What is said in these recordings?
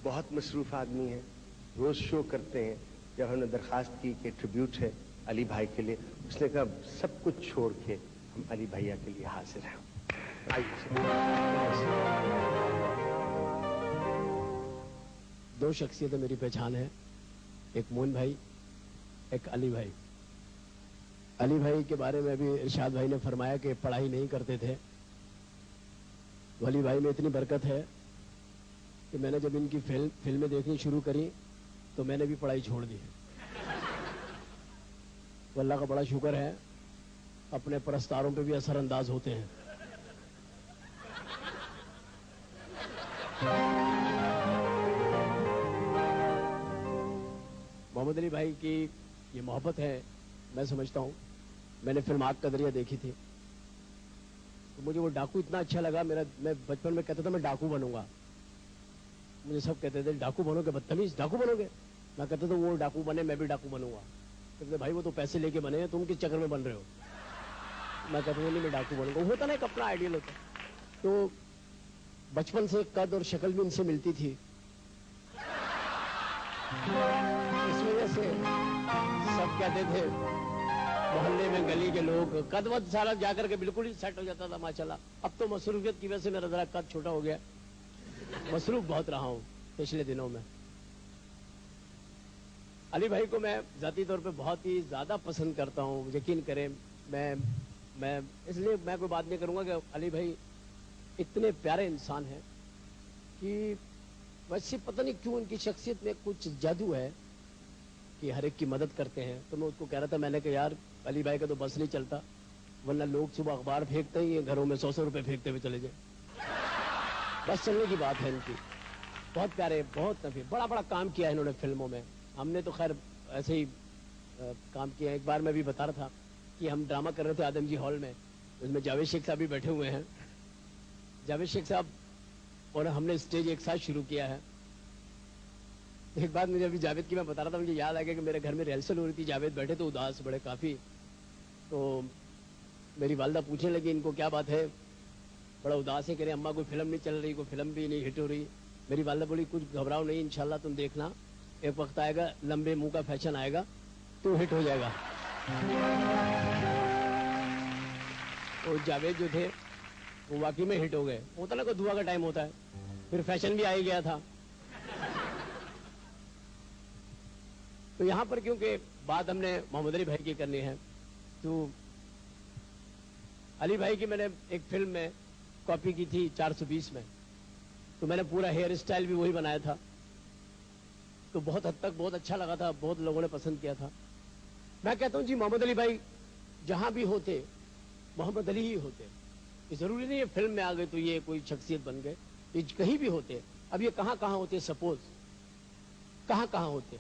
بہت مصروف آدمی ہیں, روز شو کرتے ہیں. جب ہم نے درخواست کی کہ ٹریبیوٹ ہے علی بھائی کے لیے, اس نے کہا سب کچھ چھوڑ کے ہم علی بھیا کے لیے حاضر ہیں. دو شخصیتیں میری پہچان ہے, ایک مون بھائی, ایک علی بھائی. علی بھائی کے بارے میں ابھی ارشاد بھائی نے فرمایا کہ پڑھائی نہیں کرتے تھے. تو علی بھائی میں اتنی برکت ہے کہ میں نے جب ان کی فلمیں دیکھنی شروع کری تو میں نے بھی پڑھائی چھوڑ دی. تو اللہ کا بڑا شکر ہے, اپنے پرستاروں پہ بھی اثر انداز ہوتے ہیں. محمد علی بھائی کی یہ محبت ہے, میں سمجھتا ہوں. میں نے فلم آگ کا دریا دیکھی تھی تو مجھے وہ ڈاکو اتنا اچھا لگا. میں بچپن میں کہتا تھا میں ڈاکو بنوں گا. مجھے سب کہتے تھے ڈاکو بنو گے, بدتمیز ڈاکو بنو گے. میں کہتا تھا وہ ڈاکو بنے, میں بھی ڈاکو بنوں گا. کہتے بھائی وہ تو پیسے لے کے بنے ہیں, تم کس چکر میں بن رہے ہو. میں کہتا ہوں نہیں میں ڈاکو بنوں گا. ہوتا نا ایک اپنا آئیڈیل ہوتا. تو بچپن سے قد اور شکل بھی ان سے ملتی تھی, اس وجہ سے سب کہتے تھے محلے میں گلی کے لوگ, قد ود سارا جا کر کے بالکل ہی سیٹ ہو جاتا تھا ماشاءاللہ. اب تو مصروفیت کی وجہ سے میرا ذرا قد چھوٹا ہو گیا, مصروف بہت رہا ہوں پچھلے دنوں میں. علی بھائی کو میں ذاتی طور پہ بہت ہی زیادہ پسند کرتا ہوں, یقین کریں. میں اس لیے میں کوئی بات نہیں کروں گا کہ علی بھائی اتنے پیارے انسان ہیں کہ ویسے پتہ نہیں کیوں ان کی شخصیت میں کچھ جادو ہے کہ ہر ایک کی مدد کرتے ہیں. تو میں اس کو کہہ رہا تھا, میں نے کہا یار علی بھائی کا تو بس نہیں چلتا, ورنہ لوگ صبح اخبار پھینکتے ہی ہیں, گھروں میں 100 روپے پھینکتے ہوئے چلے جائیں. بس چلنے کی بات ہے ان کی. بہت پیارے, بہت نفی, بڑا بڑا کام کیا ہے انہوں نے فلموں میں. ہم نے تو خیر ایسے ہی کام کیا. ایک بار میں بھی بتا رہا تھا کہ ہم ڈرامہ کر رہے تھے آدم جی ہال میں, اس میں جاوید شیخ صاحب بھی بیٹھے ہوئے ہیں. جاوید شیخ صاحب اور ہم نے اسٹیج ایک ساتھ شروع کیا ہے. ایک بات مجھے ابھی جاوید کی میں بتا رہا تھا, مجھے یاد آ گیا کہ میرے گھر میں ریہرسل ہو رہی تھی. جاوید بیٹھے تو اداس بڑے کافی. تو میری والدہ پوچھنے لگی ان کو کیا بات ہے, بڑا اداس ہے. کہہ رہے اماں کوئی فلم نہیں چل رہی, کوئی فلم بھی نہیں ہٹ ہو رہی. میری والدہ بولی کچھ گھبراؤ نہیں, انشاءاللہ تم دیکھنا ایک وقت آئے گا, لمبے منہ کا فیشن آئے گا تو ہٹ ہو جائے گا. تو جاوید جو تھے وہ واقعی میں ہٹ ہو گئے. ہوتا نا کوئی دعا کا ٹائم ہوتا ہے, پھر فیشن بھی آ ہی گیا تھا. تو یہاں پر کیونکہ بات ہم نے محمد علی بھائی کی کرنی ہے, تو علی بھائی کی میں نے ایک فلم میں کاپی کی تھی 420 میں. تو میں نے پورا ہیئر اسٹائل بھی وہی بنایا تھا. تو بہت حد تک بہت اچھا لگا تھا, بہت لوگوں نے پسند کیا تھا. میں کہتا ہوں جی محمد علی بھائی جہاں بھی ہوتے محمد علی ہی ہوتے. یہ ضروری نہیں ہے فلم میں آ گئے تو یہ کوئی شخصیت بن گئے, یہ کہیں بھی ہوتے. اب یہ کہاں کہاں ہوتے, سپوز کہاں کہاں ہوتے.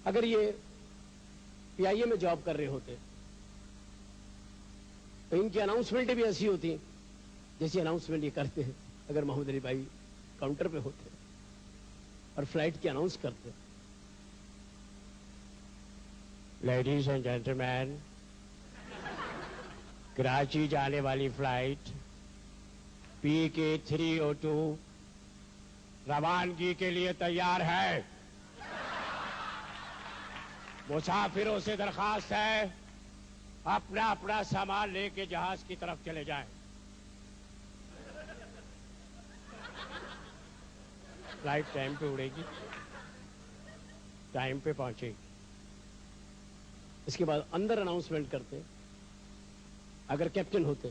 اگر یہ پی آئی اے میں جاب کر رہے ہوتے تو ان کی اناؤنسمنٹیں بھی ایسی ہوتی جیسی اناؤنسمنٹ یہ کرتے ہیں. اگر محمد علی بھائی کاؤنٹر پہ ہوتے اور فلائٹ کی اناؤنس کرتے, لیڈیز اینڈ جینٹلمین, کراچی جانے والی فلائٹ PK302 روانگی کے لیے تیار ہے. مسافروں سے درخواست ہے اپنا اپنا سامان لے کے جہاز کی طرف چلے جائیں. فلائٹ ٹائم پہ اڑے گی, ٹائم پہ پہنچے گی. اس کے بعد اندر اناؤنسمنٹ کرتے. اگر کیپٹن ہوتے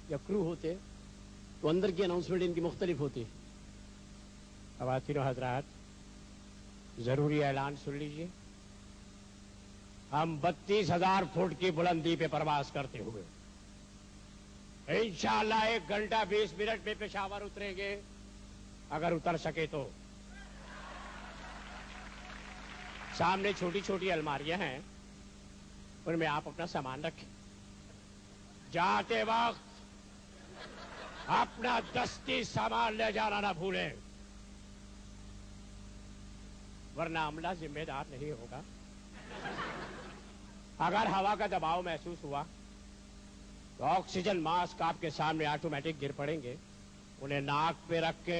یا کرو ہوتے تو اندر کی اناؤنسمنٹ ان کی مختلف ہوتی. خواتین و حضرات, ضروری اعلان سن لیجئے. ہم 32,000 فٹ کی بلندی پہ پرواز کرتے ہوئے انشاءاللہ 1 گھنٹہ 20 منٹ میں پشاور اتریں گے, اگر اتر سکے تو. سامنے چھوٹی چھوٹی الماریاں ہیں, ان میں آپ اپنا سامان رکھیں. جاتے وقت اپنا دستی سامان لے جانا نہ بھولیں, ورنہ عملہ ذمہ دار نہیں ہوگا. اگر ہوا کا دباؤ محسوس ہوا تو آکسیجن ماسک آپ کے سامنے آٹومیٹک گر پڑیں گے. انہیں ناک پہ رکھ کے